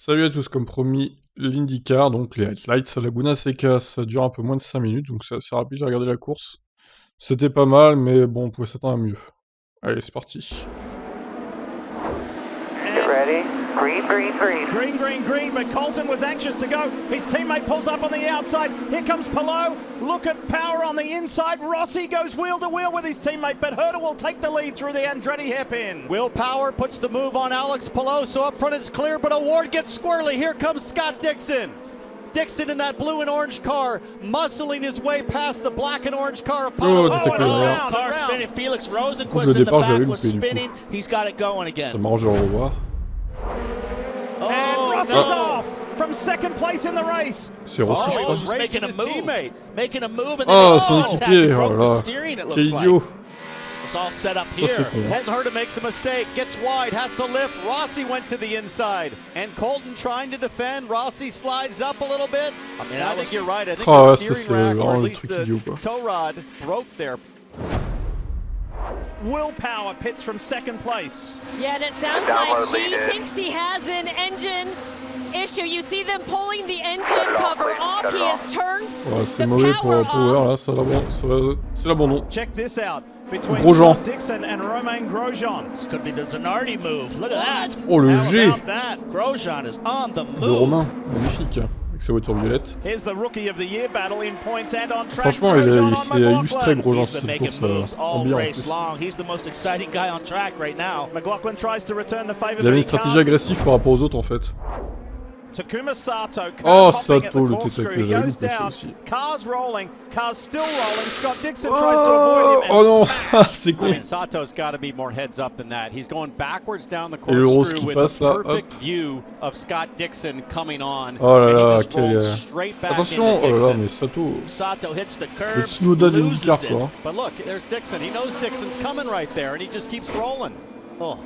Salut à tous, comme promis, l'Indycar, donc les highlights, Laguna, Seca, ça dure un peu moins de 5 minutes, donc c'est assez rapide, j'ai regardé la course. C'était pas mal, mais bon, on pouvait s'attendre à mieux. Allez, c'est parti. Ready? Green, green, green. Green, green, green, but Colton was anxious to go. His teammate pulls up on the outside. Here comes Palou. Look at power on the inside. Rossi goes wheel to wheel with his teammate, but Herta will take the lead through the Andretti hairpin. Will Power puts the move on Alex Palou, so up front it's clear, but Award gets squirrely. Here comes Scott Dixon. Dixon in that blue and orange car, muscling his way past the black and orange car of Palou. Car spinning. Felix Rosenquist Le in the départ, j'avais back was loupé, du coup. spinning. He's got it going again. Ça m'arrange de le revoir. And Rossi's off from second place in the race. C'est Rossi, je crois. He's making a move. Making a move and Oh, son équipier, oh broke là the là. steering, it Quel looks like. idiot. It's all set up Ça, here. c'est con. Colton Herta makes a mistake, gets wide, has to lift. Rossi went to the inside. And Colton trying to defend. Rossi slides up a little bit. I think you're right. I think Oh, the ouais, ça, steering c'est rack, or vraiment at le least truc the idiot, quoi. tow rod, broke there. Will Power pits from second place. Yeah, and it sounds like he thinks he has an engine issue. You see them pulling the engine cover off. He has turned Ouais, c'est the mauvais pour power Power, off. là, c'est l'abandon. Check this out. Between Grosjean. Scott Dixon and Romain Grosjean. This could be the Zanardi move. Look at that. Oh, le How G about that? Grosjean is on the de move. Romain, magnifique, avec sa voiture violette. Here's the Rookie of the Year battle in points and on track. Franchement, il s'est illustré Grosjean He's sur been cette making course, moves all bien en race plus. long. He's the most exciting guy on track right now. McLaughlin tries to return the favor. Il avait une stratégie agressive par rapport aux autres, en fait. Takuma Sato. Oh, hopping at the Sato, le corkscrew. tête que He j'avais goes loupé, ça down. aussi. Cars rolling. Cars still rolling. Scott Dixon tries to avoid him. Oh non, And c'est I con. mean, Sato's got to be more heads up than that. He's going backwards down the Et le rose corkscrew qui with passe, a là, perfect hop. view of Scott Dixon coming on. Oh là and he là, just rolled quel... straight back Attention, into oh là là, Dixon. mais Sato... Sato hits the Le curb, Tsunoda de loses l'Indycar, it. quoi. But look, there's Dixon. He knows Dixon's coming right there, and he just keeps rolling. Oh.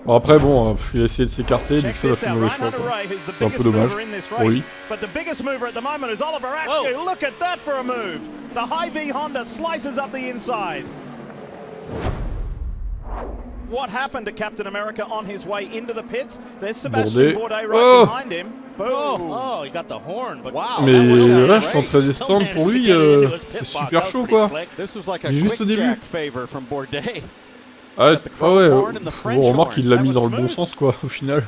Bon, après, bon, il a essayé de s'écarter, check Dixon a this fait le out. mauvais choix, Ryan quoi. Hunter-Reay, who's the C'est un peu biggest dommage mover in this pour race. lui. But the biggest mover at the moment is Oliver Askew. Whoa. Look at that for a move. The Hy-Vee Honda slices up the inside. What happened to Captain America on his way into the pits? There's Sebastian Bourdais right Oh. behind him. Boom. Oh, he got the horn, but wow. Mais that would've là, been je suis en great. train de stand pour lui, c'est super chaud, quoi. This was like a Il est juste quick au début. jack favor from Bourdais. Ah ouais, French bon, remarque, il l'a horn. mis That dans was le bon smooth. sens, quoi, au final.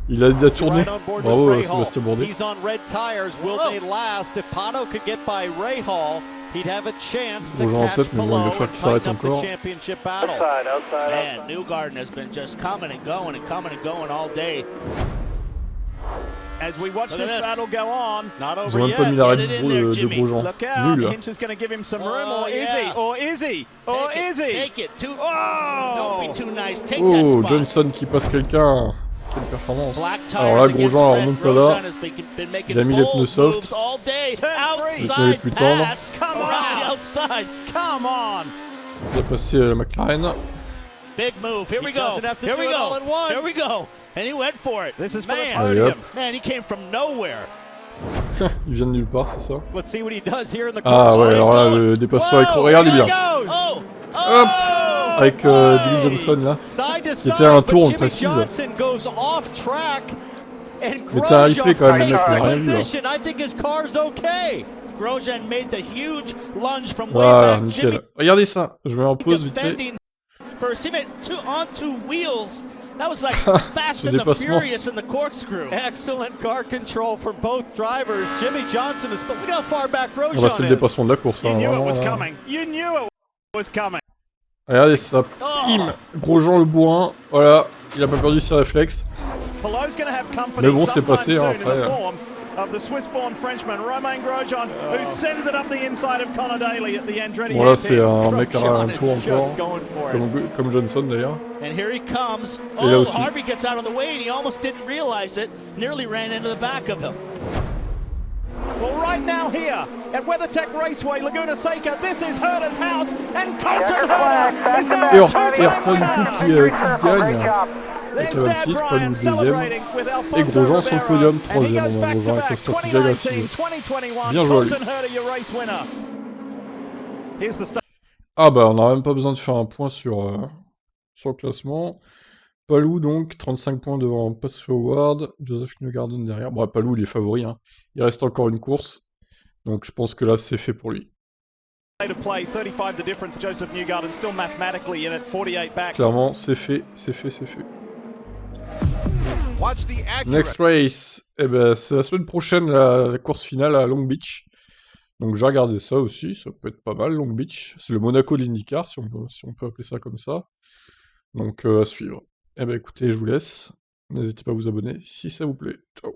Il a tourné. Right on board with Bravo, Rahal. Sébastien Bourdais. He's on red tires. Will they last? If Pato could get by Rahal, he'd have a chance to Grosjean en catch tête, mais bon, il va Palou falloir and qu'il s'arrête tighten up the encore. championship battle. Outside. Man, Newgarden has been just coming and going all day. As we watch Look at this this. battle go on, Not Ils over ont même yet. pas mis la Get Red it in Bull there, de Jimmy. Grosjean. look out. Nul. Hinch is going to give him some room, Oh, or is yeah. he? Or is he? Or is he? Take it. Don't Oh! be too nice. Take that Oh, spot. Johnson qui passe quelqu'un. Quelle performance. Black tires Alors là, against Grosjean red. remonte là. Grosjean has been making Il a mis les bold pneus soft. moves all day. Turn three. Les pneus les Outside plus tendres. pass. Come on. Right outside. Come on! Il a passé la McLaren. Big move. Here we go. doesn't have to Here do we it go. all at once. Here we go. And he went for it. This is for the Man. Allez, podium. hop. Man, he came from nowhere. Il vient de nulle part, c'est ça? Let's see what he does here in the Ah course. ouais, He's alors là, going. le dépassement avec... Whoa, Regardez here bien. he goes. Oh. Hop. Avec Billy Johnson, là. Side to Qui side, était un but tour, on Jimmy précise. Johnson goes off track. And Mais t'as un replay quand même, Grosjean le mec, takes il a the rien vu, là. position. I think his car's okay. Grosjean made the huge lunge from way Voilà, back. Jimmy nickel. Regardez ça. Je mets en pause vite fait. defending for a teammate on two wheels. That was like Fast Ce and the dépassement. Furious in the corkscrew. Excellent car control from both drivers. Jimmy Johnson is. Look how far back Ah bah, Grosjean c'est le is. dépassement de la course, You hein, knew it vraiment, was là. coming. You knew it was coming. Regardez ça. Oh. Bim. Grosjean le bourrin. Voilà. Il a pas perdu ses réflexes. Palou's going to have company Mais bon, c'est sometime passé, soon hein, in après. the form of the Swiss-born Frenchman Romain Grosjean, who sends it up the inside of Conor Daly at the Andretti. Bon là, c'est hairpin. un mec à un Grosjean tour is just encore. going for it. Comme Johnson d'ailleurs. And here he comes. Et là Oh, aussi. Harvey gets out of the way and he almost didn't realize it. Nearly ran into the back of him. Well, right now here at WeatherTech Raceway, Laguna Seca, this is Herta's house, and Colton Herta is now Et a Herta, two-time du coup, winner. qui gagne. There's Avec Dad 26, pas Brian le deuxième. celebrating with Et Alfonso Grosjean sur le Ribeiro, podium, and he troisième. goes On back to Grosjean avec sa back, stratégie agressive. 2019, 2021, Bien joué à lui. Colton Herta, your race winner. Here's the start. Ah bah, on n'a même pas besoin de faire un point sur le classement. Palou, donc, 35 points devant Pass Forward, Joseph Newgarden derrière. Bon, Palou, il est favori, hein. Il reste encore une course, donc je pense que là, c'est fait pour lui. To play 35 the difference. Joseph Newgarden still mathematically in at 48 back. Clairement, c'est fait, c'est fait, c'est fait. Next race, eh ben, c'est la semaine prochaine, la course finale à Long Beach. Donc j'ai regardé ça aussi, ça peut être pas mal, Long Beach. C'est le Monaco de l'Indycar, si on peut appeler ça comme ça. Donc à suivre. Eh ben écoutez, je vous laisse. N'hésitez pas à vous abonner si ça vous plaît. Ciao.